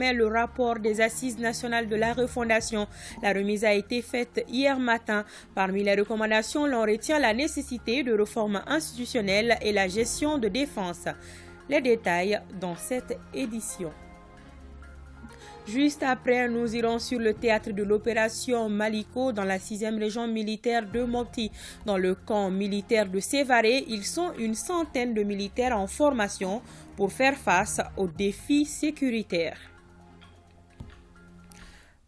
Le rapport des Assises nationales de la refondation. La remise a été faite hier matin. Parmi les recommandations, l'on retient la nécessité de réformes institutionnelles et la gestion de défense. Les détails dans cette édition. Juste après, nous irons sur le théâtre de l'opération Maliko dans la 6e région militaire de Mopti. Dans le camp militaire de Sévaré, ils sont une centaine de militaires en formation pour faire face aux défis sécuritaires.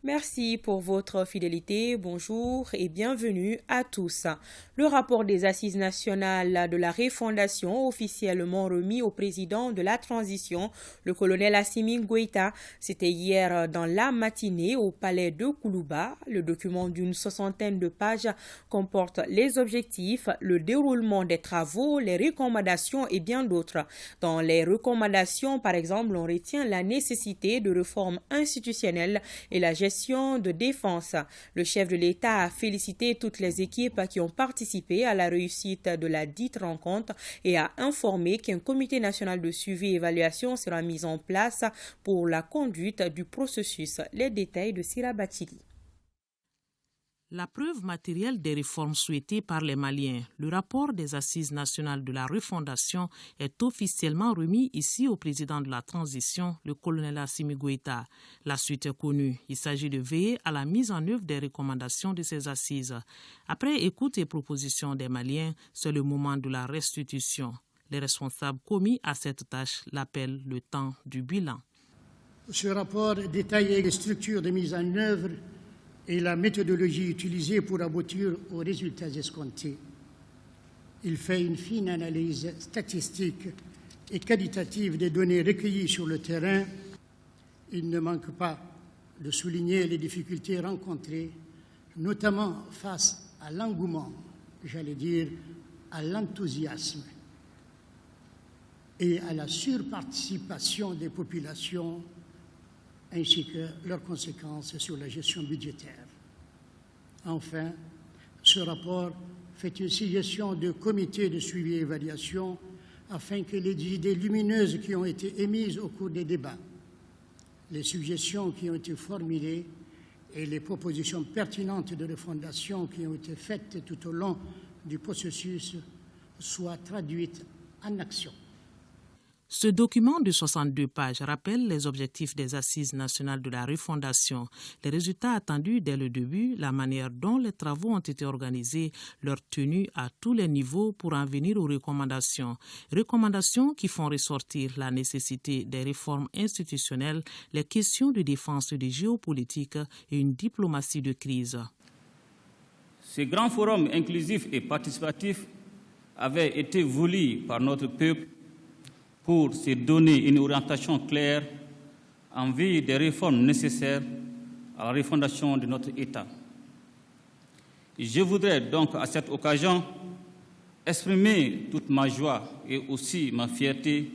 Merci pour votre fidélité, bonjour et bienvenue à tous. Le rapport des Assises nationales de la refondation officiellement remis au président de la transition, le colonel Assimi Goïta, c'était hier dans la matinée au palais de Koulouba. Le document d'une 60aine de pages comporte les objectifs, le déroulement des travaux, les recommandations et bien d'autres. Dans les recommandations, par exemple, on retient la nécessité de réformes institutionnelles et la gestion de défense. Le chef de l'État a félicité toutes les équipes qui ont participé à la réussite de la dite rencontre et a informé qu'un comité national de suivi et évaluation sera mis en place pour la conduite du processus. Les détails de Sira Batili. La preuve matérielle des réformes souhaitées par les Maliens, le rapport des Assises nationales de la refondation est officiellement remis ici au président de la transition, le colonel Assimi Goïta. La suite est connue. Il s'agit de veiller à la mise en œuvre des recommandations de ces assises. Après écoute et proposition des Maliens, c'est le moment de la restitution. Les responsables commis à cette tâche l'appellent le temps du bilan. Ce rapport détaille les structures de mise en œuvre et la méthodologie utilisée pour aboutir aux résultats escomptés. Il fait une fine analyse statistique et qualitative des données recueillies sur le terrain. Il ne manque pas de souligner les difficultés rencontrées, notamment face à l'engouement, j'allais dire à l'enthousiasme et à la surparticipation des populations, ainsi que leurs conséquences sur la gestion budgétaire. Enfin, ce rapport fait une suggestion de comité de suivi et évaluation afin que les idées lumineuses qui ont été émises au cours des débats, les suggestions qui ont été formulées et les propositions pertinentes de refondation qui ont été faites tout au long du processus soient traduites en action. Ce document de 62 pages rappelle les objectifs des Assises nationales de la refondation, les résultats attendus dès le début, la manière dont les travaux ont été organisés, leur tenue à tous les niveaux pour en venir aux recommandations. Recommandations qui font ressortir la nécessité des réformes institutionnelles, les questions de défense et de géopolitique et une diplomatie de crise. Ce grand forum inclusif et participatif avait été voulu par notre peuple pour se donner une orientation claire en vue des réformes nécessaires à la refondation de notre État. Je voudrais donc à cette occasion exprimer toute ma joie et aussi ma fierté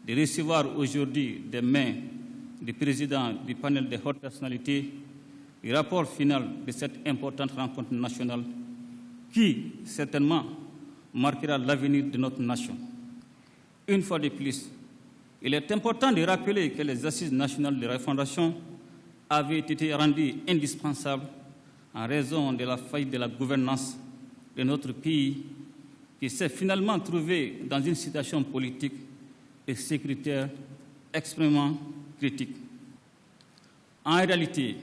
de recevoir aujourd'hui des mains du président du panel des hautes personnalités le rapport final de cette importante rencontre nationale qui, certainement, marquera l'avenir de notre nation. Une fois de plus, il est important de rappeler que les Assises nationales de la refondation avaient été rendues indispensables en raison de la faillite de la gouvernance de notre pays qui s'est finalement trouvé dans une situation politique et sécuritaire extrêmement critique. En réalité,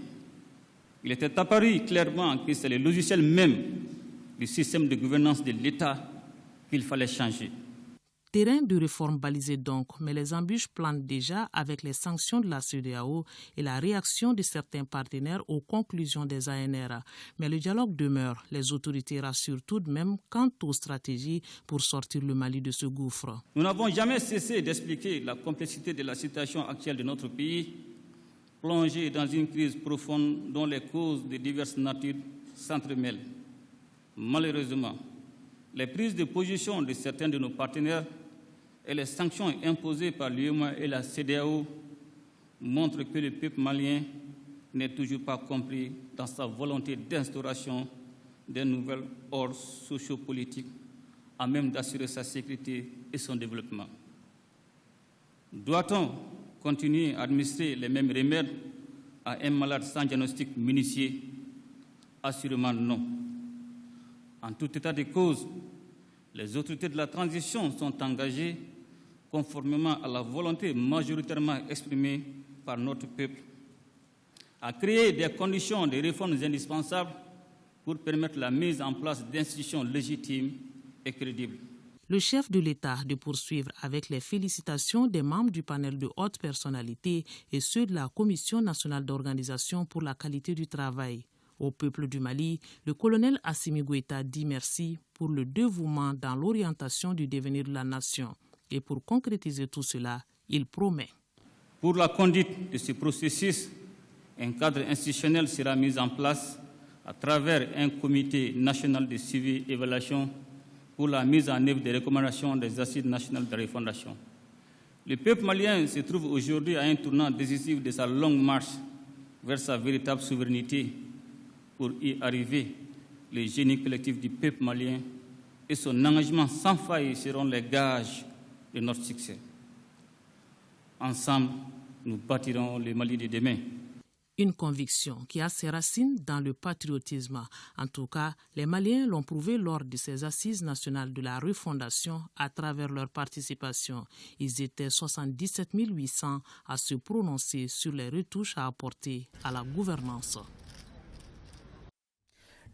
il était apparu clairement que c'est le logiciel même du système de gouvernance de l'État qu'il fallait changer. Terrain de réforme balisé donc, mais les embûches plantent déjà avec les sanctions de la CEDEAO et la réaction de certains partenaires aux conclusions des ANR. Mais le dialogue demeure. Les autorités rassurent tout de même quant aux stratégies pour sortir le Mali de ce gouffre. Nous n'avons jamais cessé d'expliquer la complexité de la situation actuelle de notre pays, plongé dans une crise profonde dont les causes de diverses natures s'entremêlent. Malheureusement, les prises de position de certains de nos partenaires et les sanctions imposées par l'UEMOA et la CEDEAO montrent que le peuple malien n'est toujours pas compris dans sa volonté d'instauration d'un nouvel ordre socio-politique à même d'assurer sa sécurité et son développement. Doit-on continuer à administrer les mêmes remèdes à un malade sans diagnostic minutieux? Assurément non. En tout état de cause, les autorités de la transition sont engagées, conformément à la volonté majoritairement exprimée par notre peuple, à créer des conditions de réformes indispensables pour permettre la mise en place d'institutions légitimes et crédibles. Le chef de l'État de poursuivre avec les félicitations des membres du panel de haute personnalité et ceux de la Commission nationale d'organisation pour la qualité du travail. Au peuple du Mali, le colonel Assimi Goïta dit merci pour le dévouement dans l'orientation du devenir de la nation. Et pour concrétiser tout cela, il promet. Pour la conduite de ce processus, un cadre institutionnel sera mis en place à travers un comité national de suivi et évaluation pour la mise en œuvre des recommandations des assises nationales de refondation. Le peuple malien se trouve aujourd'hui à un tournant décisif de sa longue marche vers sa véritable souveraineté. Pour y arriver, le génie collectif du peuple malien et son engagement sans faille seront les gages de notre succès. Ensemble, nous bâtirons le Mali de demain. Une conviction qui a ses racines dans le patriotisme. En tout cas, les Maliens l'ont prouvé lors de ces assises nationales de la refondation à travers leur participation. Ils étaient 77 800 à se prononcer sur les retouches à apporter à la gouvernance.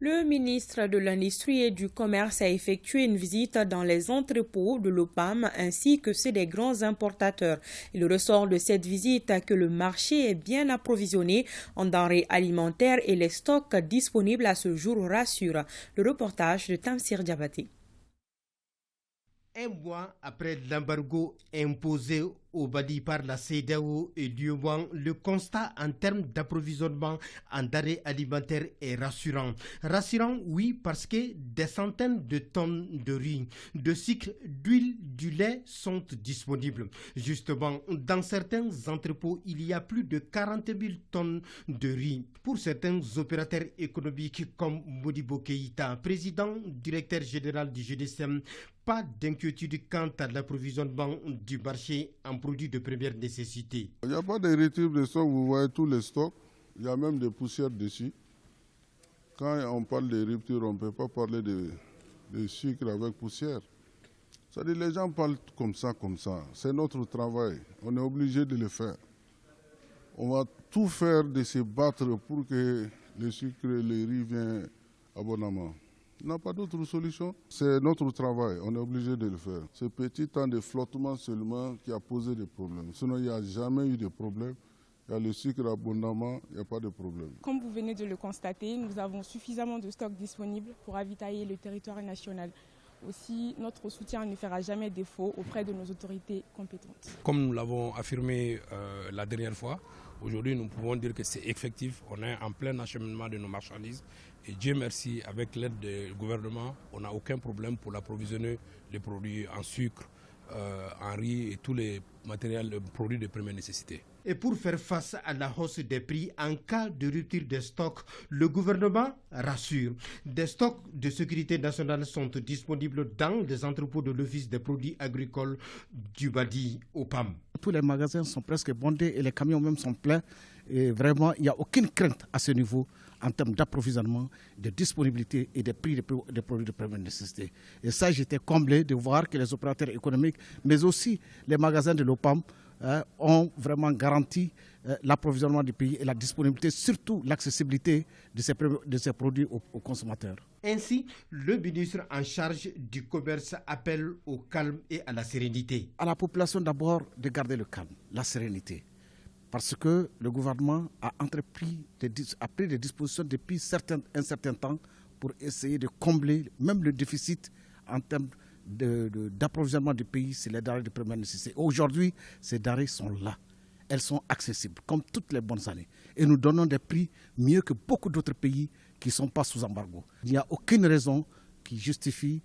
Le ministre de l'Industrie et du Commerce a effectué une visite dans les entrepôts de l'OPAM ainsi que ceux des grands importateurs. Il ressort de cette visite que le marché est bien approvisionné en denrées alimentaires et les stocks disponibles à ce jour rassurent. Le reportage de Tamsir Diabaté. Un mois après l'embargo imposé au Mali par la CEDEAO et l'UEMOA, le constat en termes d'approvisionnement en denrées alimentaires est rassurant. Rassurant, oui, parce que des centaines de tonnes de riz, de sucre, d'huile, du lait sont disponibles. Justement, dans certains entrepôts, il y a plus de 40 000 tonnes de riz. Pour certains opérateurs économiques comme Modibo Keïta, président, directeur général du GDSM, pas d'inquiétude quant à l'approvisionnement du marché en produits de première nécessité. Il n'y a pas de rupture de stock, vous voyez tous les stocks, il y a même des poussières dessus. Quand on parle de rupture, on ne peut pas parler de sucre avec poussière. C'est-à-dire les gens parlent comme ça. C'est notre travail, on est obligé de le faire. On va tout faire de se battre pour que le sucre et le riz viennent abondamment. On n'a pas d'autre solution. C'est notre travail, on est obligé de le faire. Ce petit temps de flottement seulement qui a posé des problèmes. Sinon, il n'y a jamais eu de problème. Il y a le sucre abondamment, il n'y a pas de problème. Comme vous venez de le constater, nous avons suffisamment de stocks disponibles pour ravitailler le territoire national. Aussi, notre soutien ne fera jamais défaut auprès de nos autorités compétentes. Comme nous l'avons affirmé la dernière fois, aujourd'hui nous pouvons dire que c'est effectif. On est en plein acheminement de nos marchandises. Et Dieu merci, avec l'aide du gouvernement, on n'a aucun problème pour l'approvisionner les produits en sucre, en riz et tous les matériels, produits de première nécessité. Et pour faire face à la hausse des prix en cas de rupture des stocks, le gouvernement rassure. Des stocks de sécurité nationale sont disponibles dans les entrepôts de l'Office des produits agricoles du Mali au PAM. Tous les magasins sont presque bondés et les camions même sont pleins. Et vraiment, il n'y a aucune crainte à ce niveau en termes d'approvisionnement, de disponibilité et des prix des produits de première nécessité. Et ça, j'étais comblé de voir que les opérateurs économiques, mais aussi les magasins de l'OPAM, ont vraiment garanti l'approvisionnement du pays et la disponibilité, surtout l'accessibilité de ces produits aux consommateurs. Ainsi, le ministre en charge du commerce appelle au calme et à la sérénité. À la population d'abord de garder le calme, la sérénité. Parce que le gouvernement a pris des dispositions depuis un certain temps pour essayer de combler même le déficit en termes d'approvisionnement du pays, c'est les denrées de première nécessité. Aujourd'hui, ces denrées sont là. Elles sont accessibles, comme toutes les bonnes années. Et nous donnons des prix mieux que beaucoup d'autres pays qui ne sont pas sous embargo. Il n'y a aucune raison qui justifie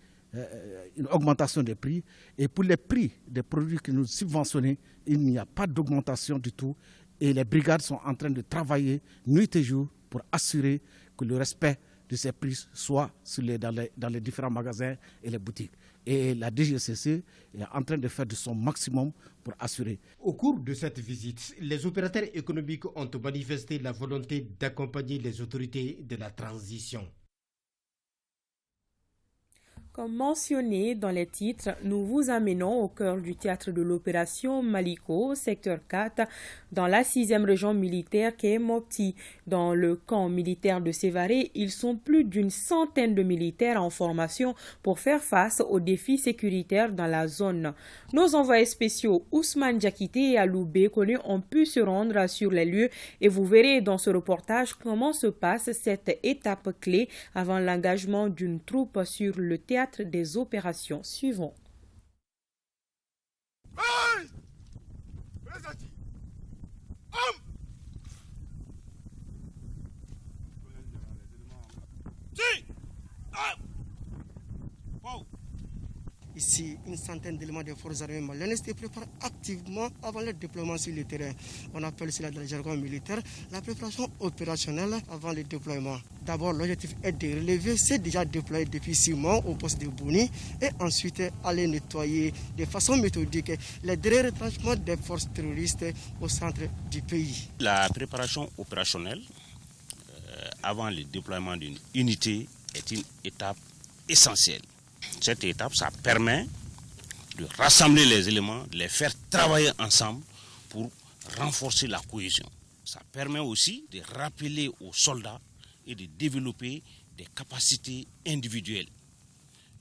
une augmentation des prix. Et pour les prix des produits que nous subventionnons, il n'y a pas d'augmentation du tout. Et les brigades sont en train de travailler nuit et jour pour assurer que le respect de ces prix soit dans les différents magasins et les boutiques. Et la DGCC est en train de faire de son maximum pour assurer. Au cours de cette visite, les opérateurs économiques ont manifesté la volonté d'accompagner les autorités de la transition. Comme mentionné dans les titres, nous vous amenons au cœur du théâtre de l'opération Maliko, secteur 4, dans la 6e région militaire qui est Mopti. Dans le camp militaire de Sévaré, ils sont plus d'une centaine de militaires en formation pour faire face aux défis sécuritaires dans la zone. Nos envoyés spéciaux Ousmane Diakité et Aloubé Kone ont pu se rendre sur les lieux et vous verrez dans ce reportage comment se passe cette étape clé avant l'engagement d'une troupe sur le théâtre des opérations. Suivons. Ici, une centaine d'éléments des forces armées maliennes se préparent activement avant le déploiement sur le terrain. On appelle cela dans le jargon militaire la préparation opérationnelle avant le déploiement. D'abord, l'objectif est de relever ceux déjà déployés depuis 6 mois au poste de Bouni et ensuite aller nettoyer de façon méthodique les derniers retranchements des forces terroristes au centre du pays. La préparation opérationnelle avant le déploiement d'une unité est une étape essentielle. Cette étape, ça permet de rassembler les éléments, de les faire travailler ensemble pour renforcer la cohésion. Ça permet aussi de rappeler aux soldats et de développer des capacités individuelles.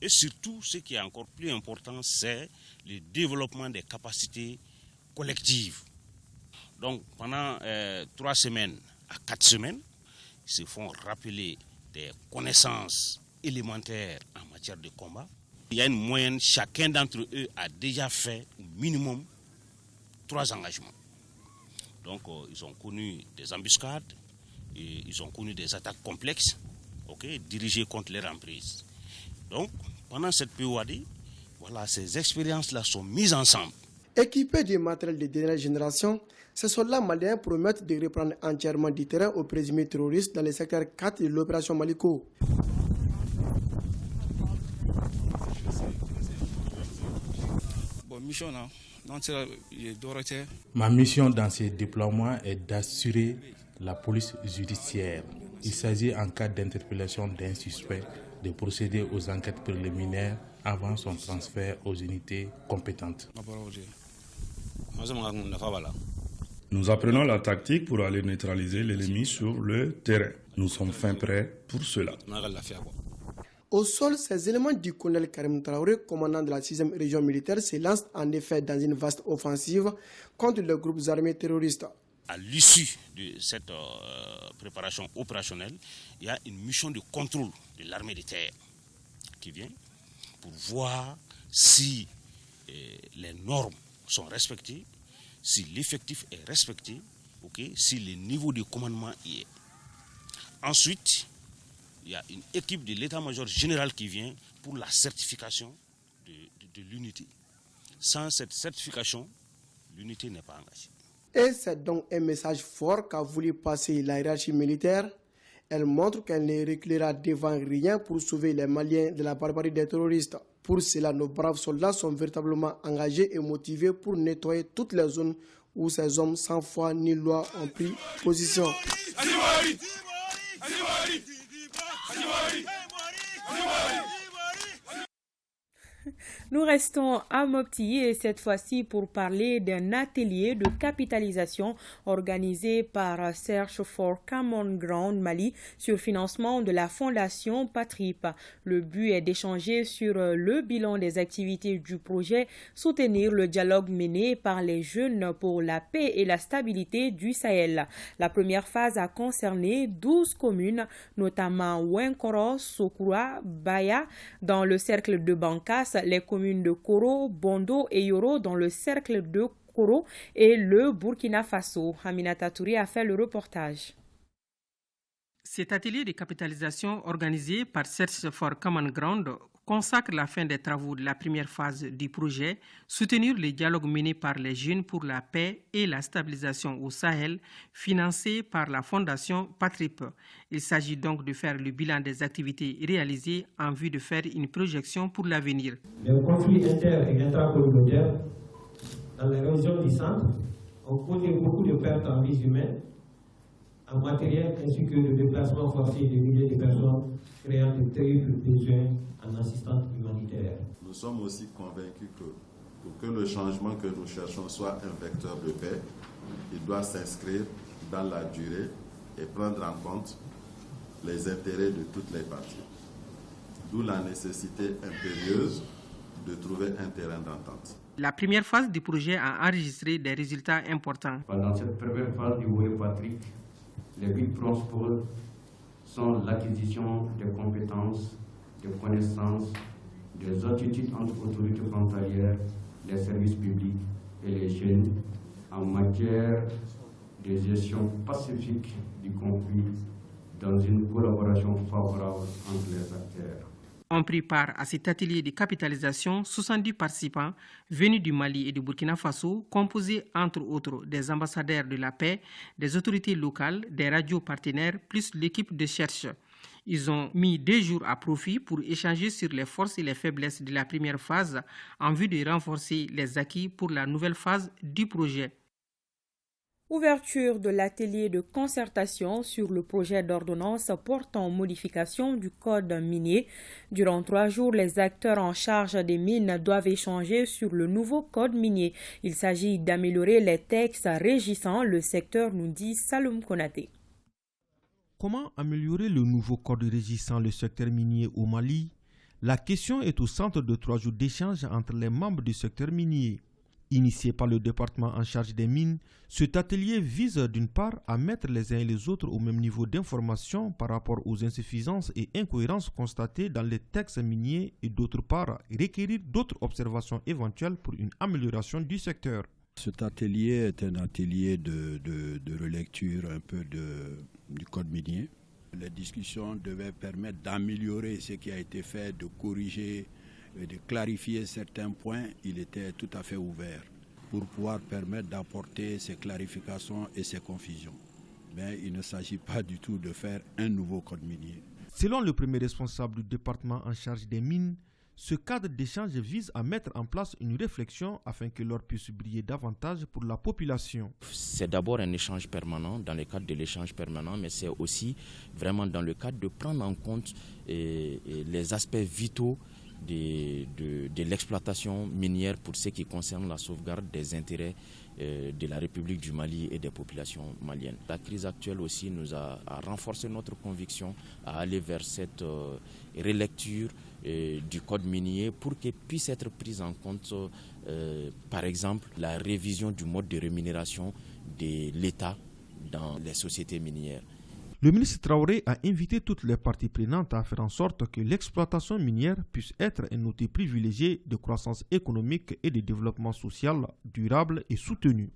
Et surtout, ce qui est encore plus important, c'est le développement des capacités collectives. Donc, pendant 3 semaines à 4 semaines, ils se font rappeler des connaissances élémentaires en matière de combat. Il y a une moyenne, chacun d'entre eux a déjà fait au minimum 3 engagements. Donc ils ont connu des embuscades, et ils ont connu des attaques complexes, dirigées contre leur emprise. Donc pendant cette période, voilà, ces expériences-là sont mises ensemble. Équipés du matériel de dernière génération, ces soldats maliens promettent de reprendre entièrement du terrain aux présumés terroristes dans le secteur 4 de l'opération Maliko. Ma mission dans ces déploiements est d'assurer la police judiciaire. Il s'agit en cas d'interpellation d'un suspect de procéder aux enquêtes préliminaires avant son transfert aux unités compétentes. Nous apprenons la tactique pour aller neutraliser l'ennemi sur le terrain. Nous sommes fin prêts pour cela. Au sol, ces éléments du colonel Karim Traoré, commandant de la 6e région militaire, se lancent en effet dans une vaste offensive contre les groupes armés terroristes. À l'issue de cette préparation opérationnelle, il y a une mission de contrôle de l'armée de terre qui vient pour voir si les normes sont respectées, si l'effectif est respecté, si le niveau de commandement y est. Ensuite, il y a une équipe de l'état-major général qui vient pour la certification de l'unité. Sans cette certification, l'unité n'est pas engagée. Et c'est donc un message fort qu'a voulu passer la hiérarchie militaire. Elle montre qu'elle ne reculera devant rien pour sauver les Maliens de la barbarie des terroristes. Pour cela, nos braves soldats sont véritablement engagés et motivés pour nettoyer toutes les zones où ces hommes sans foi ni loi ont pris position. Nous restons à Mopti et cette fois-ci pour parler d'un atelier de capitalisation organisé par Search for Common Ground Mali sur financement de la fondation Patrip. Le but est d'échanger sur le bilan des activités du projet, soutenir le dialogue mené par les jeunes pour la paix et la stabilité du Sahel. La première phase a concerné 12 communes, notamment Ouenkoro, Sokura, Baya, dans le cercle de Bankas, les communes de Koro, Bondo et Yoro dans le cercle de Koro et le Burkina Faso. Aminata Touré a fait le reportage. Cet atelier de capitalisation organisé par Search for Common Ground consacre la fin des travaux de la première phase du projet, soutenir le dialogue mené par les jeunes pour la paix et la stabilisation au Sahel, financé par la Fondation Patrip. Il s'agit donc de faire le bilan des activités réalisées en vue de faire une projection pour l'avenir. Les conflits inter- et intracommunautaires dans la région du centre ont causé beaucoup de pertes en vies humaines, en matériel ainsi que de déplacements forcés de milliers de personnes, créant de terribles besoins en assistance humanitaire. Nous sommes aussi convaincus que pour que le changement que nous cherchons soit un vecteur de paix, il doit s'inscrire dans la durée et prendre en compte les intérêts de toutes les parties. D'où la nécessité impérieuse de trouver un terrain d'entente. La première phase du projet a enregistré des résultats importants. Pendant cette première phase du volet Patrick, les buts principaux sont l'acquisition des compétences, des connaissances, des attitudes entre autorités frontalières, les services publics et les jeunes en matière de gestion pacifique du conflit dans une collaboration favorable entre les acteurs. On prit part à cet atelier de capitalisation 70 participants venus du Mali et du Burkina Faso, composés entre autres des ambassadeurs de la paix, des autorités locales, des radios partenaires, plus l'équipe de cherche. Ils ont mis 2 jours à profit pour échanger sur les forces et les faiblesses de la première phase en vue de renforcer les acquis pour la nouvelle phase du projet. Ouverture de l'atelier de concertation sur le projet d'ordonnance portant modification du code minier. Durant 3 jours, les acteurs en charge des mines doivent échanger sur le nouveau code minier. Il s'agit d'améliorer les textes régissant le secteur, nous dit Saloum Konaté. Comment améliorer le nouveau code régissant le secteur minier au Mali? La question est au centre de 3 jours d'échange entre les membres du secteur minier. Initié par le département en charge des mines, cet atelier vise d'une part à mettre les uns et les autres au même niveau d'information par rapport aux insuffisances et incohérences constatées dans les textes miniers et d'autre part requérir d'autres observations éventuelles pour une amélioration du secteur. Cet atelier est un atelier de relecture un peu du code minier. Les discussions devaient permettre d'améliorer ce qui a été fait, de corriger et de clarifier certains points. Il était tout à fait ouvert pour pouvoir permettre d'apporter ces clarifications et ces confusions. Mais il ne s'agit pas du tout de faire un nouveau code minier. Selon le premier responsable du département en charge des mines, ce cadre d'échange vise à mettre en place une réflexion afin que l'or puisse briller davantage pour la population. C'est d'abord un échange permanent, dans le cadre de l'échange permanent, mais c'est aussi vraiment dans le cadre de prendre en compte les aspects vitaux de l'exploitation minière pour ce qui concerne la sauvegarde des intérêts de la République du Mali et des populations maliennes. La crise actuelle aussi nous a renforcé notre conviction à aller vers cette relecture du code minier pour qu'elle puisse être prise en compte, par exemple, la révision du mode de rémunération de l'État dans les sociétés minières. Le ministre Traoré a invité toutes les parties prenantes à faire en sorte que l'exploitation minière puisse être un outil privilégié de croissance économique et de développement social durable et soutenu.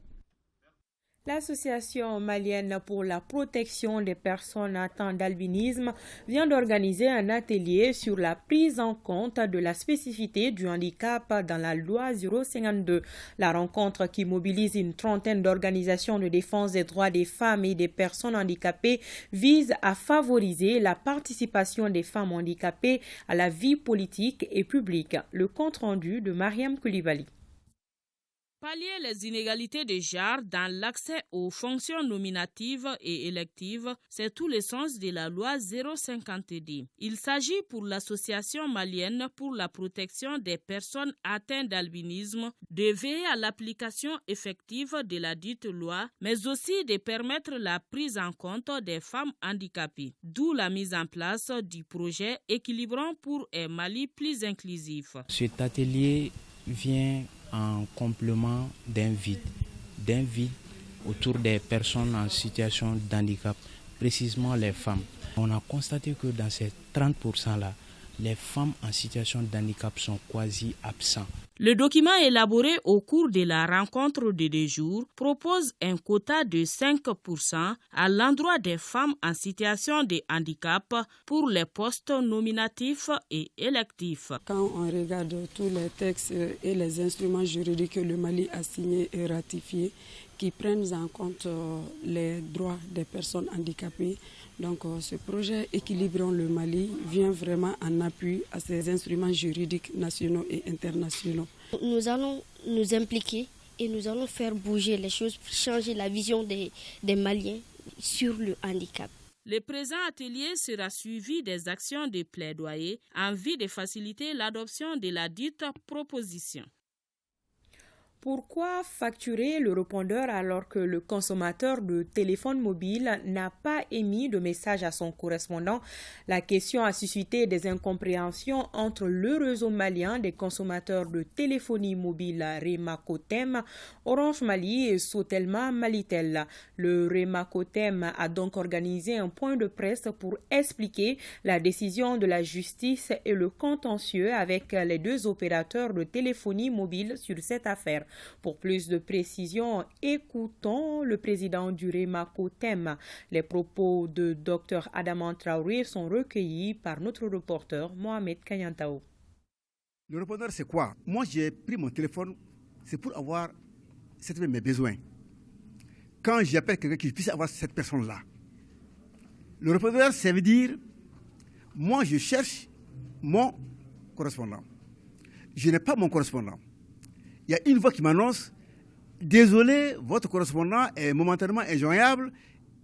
L'Association malienne pour la protection des personnes atteintes d'albinisme vient d'organiser un atelier sur la prise en compte de la spécificité du handicap dans la loi 052. La rencontre, qui mobilise une trentaine d'organisations de défense des droits des femmes et des personnes handicapées, vise à favoriser la participation des femmes handicapées à la vie politique et publique. Le compte-rendu de Mariam Koulibaly. Pallier les inégalités de genre dans l'accès aux fonctions nominatives et électives, c'est tout le sens de la loi 050D. Il s'agit pour l'Association malienne pour la protection des personnes atteintes d'albinisme de veiller à l'application effective de la dite loi, mais aussi de permettre la prise en compte des femmes handicapées. D'où la mise en place du projet Équilibrant pour un Mali plus inclusif. Cet atelier vient en complément d'un vide autour des personnes en situation de handicap, précisément les femmes. On a constaté que dans ces 30%-là, les femmes en situation de handicap sont quasi absentes. Le document élaboré au cours de la rencontre de 2 jours propose un quota de 5% à l'endroit des femmes en situation de handicap pour les postes nominatifs et électifs. Quand on regarde tous les textes et les instruments juridiques que le Mali a signés et ratifiés, qui prennent en compte les droits des personnes handicapées. Donc ce projet Équilibrons le Mali vient vraiment en appui à ces instruments juridiques nationaux et internationaux. Nous allons nous impliquer et nous allons faire bouger les choses, changer la vision des Maliens sur le handicap. Le présent atelier sera suivi des actions de plaidoyer en vue de faciliter l'adoption de la dite proposition. Pourquoi facturer le répondeur alors que le consommateur de téléphone mobile n'a pas émis de message à son correspondant? La question a suscité des incompréhensions entre le réseau malien des consommateurs de téléphonie mobile Remacotem, Orange Mali et Sotelma Malitel. Le Remacotem a donc organisé un point de presse pour expliquer la décision de la justice et le contentieux avec les 2 opérateurs de téléphonie mobile sur cette affaire. Pour plus de précision, écoutons le président du Remacotem. Les propos de Dr Adaman Traoré sont recueillis par notre reporter Mohamed Kanyantao. Le répondeur, c'est quoi? Moi, j'ai pris mon téléphone, c'est pour avoir mes besoins. Quand j'appelle quelqu'un qui puisse avoir cette personne-là. Le répondeur, ça veut dire, moi, je cherche mon correspondant. Je n'ai pas mon correspondant. Il y a une voix qui m'annonce « Désolé, votre correspondant est momentanément injoignable.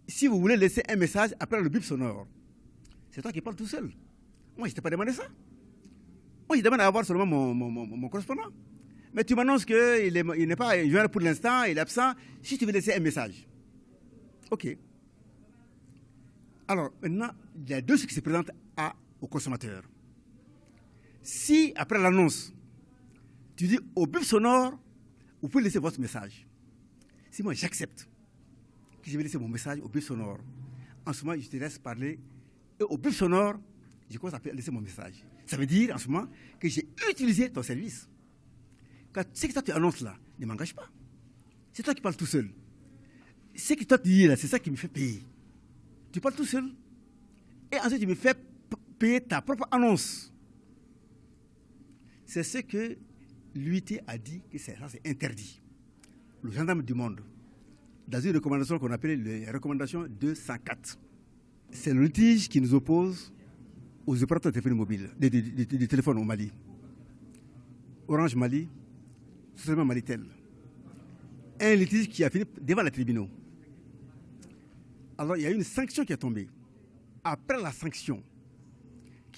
Si vous voulez laisser un message après le bip sonore. » C'est toi qui parles tout seul. Moi, je ne t'ai pas demandé ça. Moi, je demande à avoir seulement mon correspondant. Mais tu m'annonces qu'il n'est pas joignable pour l'instant, il est absent. Si tu veux laisser un message. OK. Alors, maintenant, il y a 2 choses qui se présentent au consommateur. Si, après l'annonce, tu dis au bip sonore, vous pouvez laisser votre message. Si moi j'accepte que je vais laisser mon message au bip sonore, en ce moment je te laisse parler et au bip sonore, je commence à laisser mon message. Ça veut dire en ce moment que j'ai utilisé ton service. Quand ce que toi tu annonces là ne m'engage pas. C'est toi qui parles tout seul. Ce que toi tu dis là, c'est ça qui me fait payer. Tu parles tout seul et ensuite tu me fais payer ta propre annonce. C'est ce que l'UIT a dit que ça c'est interdit. Le gendarme du monde, dans une recommandation qu'on appelle la recommandation 204. C'est le litige qui nous oppose aux opérateurs de téléphonie mobile, des téléphones au Mali. Orange Mali, Sotelma Malitel. Un litige qui a fini devant les tribunaux. Alors il y a une sanction qui est tombée. Après la sanction,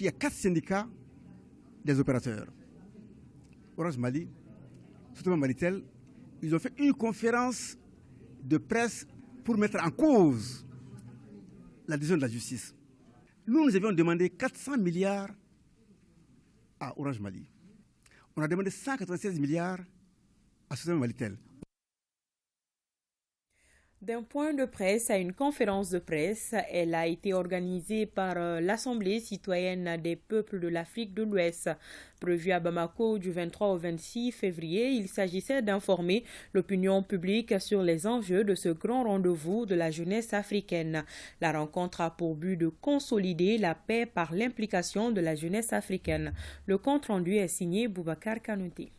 il y a 4 syndicats des opérateurs. Orange Mali, Sotelma Malitel, ils ont fait une conférence de presse pour mettre en cause la décision de la justice. Nous avions demandé 400 milliards à Orange Mali. On a demandé 196 milliards à Sotelma Malitel. D'un point de presse à une conférence de presse, elle a été organisée par l'Assemblée citoyenne des peuples de l'Afrique de l'Ouest. Prévue à Bamako du 23 au 26 février, il s'agissait d'informer l'opinion publique sur les enjeux de ce grand rendez-vous de la jeunesse africaine. La rencontre a pour but de consolider la paix par l'implication de la jeunesse africaine. Le compte-rendu est signé Boubacar Kanouté.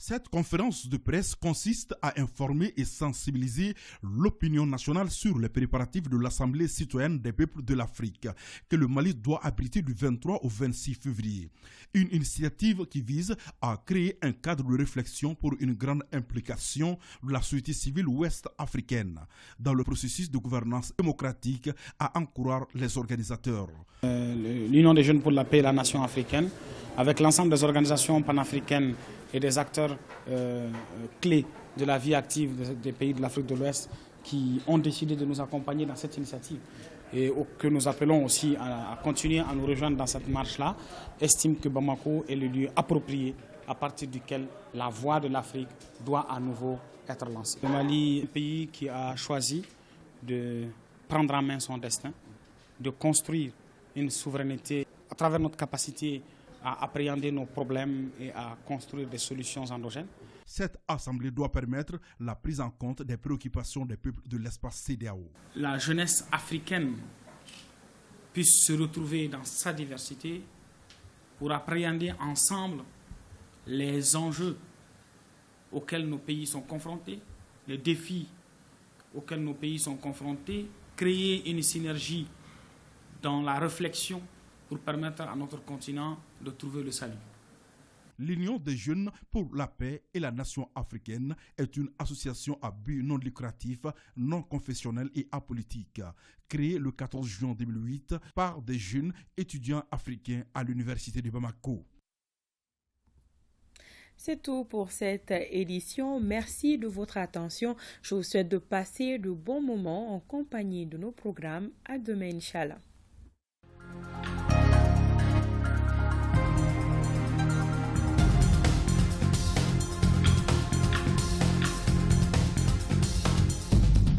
Cette conférence de presse consiste à informer et sensibiliser l'opinion nationale sur les préparatifs de l'Assemblée citoyenne des peuples de l'Afrique que le Mali doit abriter du 23 au 26 février. Une initiative qui vise à créer un cadre de réflexion pour une grande implication de la société civile ouest-africaine dans le processus de gouvernance démocratique, a encouragé les organisateurs. L'Union des jeunes pour la paix et la nation africaine, avec l'ensemble des organisations panafricaines et des acteurs clés de la vie active des pays de l'Afrique de l'Ouest qui ont décidé de nous accompagner dans cette initiative et que nous appelons aussi à continuer à nous rejoindre dans cette marche-là, estiment que Bamako est le lieu approprié à partir duquel la voix de l'Afrique doit à nouveau être lancée. Le Mali est un pays qui a choisi de prendre en main son destin, de construire une souveraineté à travers notre capacité à appréhender nos problèmes et à construire des solutions endogènes. Cette assemblée doit permettre la prise en compte des préoccupations des peuples de l'espace CEDEAO. La jeunesse africaine puisse se retrouver dans sa diversité pour appréhender ensemble les enjeux auxquels nos pays sont confrontés, les défis auxquels nos pays sont confrontés, créer une synergie dans la réflexion pour permettre à notre continent de trouver le salut. L'Union des jeunes pour la paix et la nation africaine est une association à but non lucratif, non confessionnel et apolitique, créée le 14 juin 2008 par des jeunes étudiants africains à l'université de Bamako. C'est tout pour cette édition. Merci de votre attention. Je vous souhaite de passer de bons moments en compagnie de nos programmes. À demain, Inch'Allah.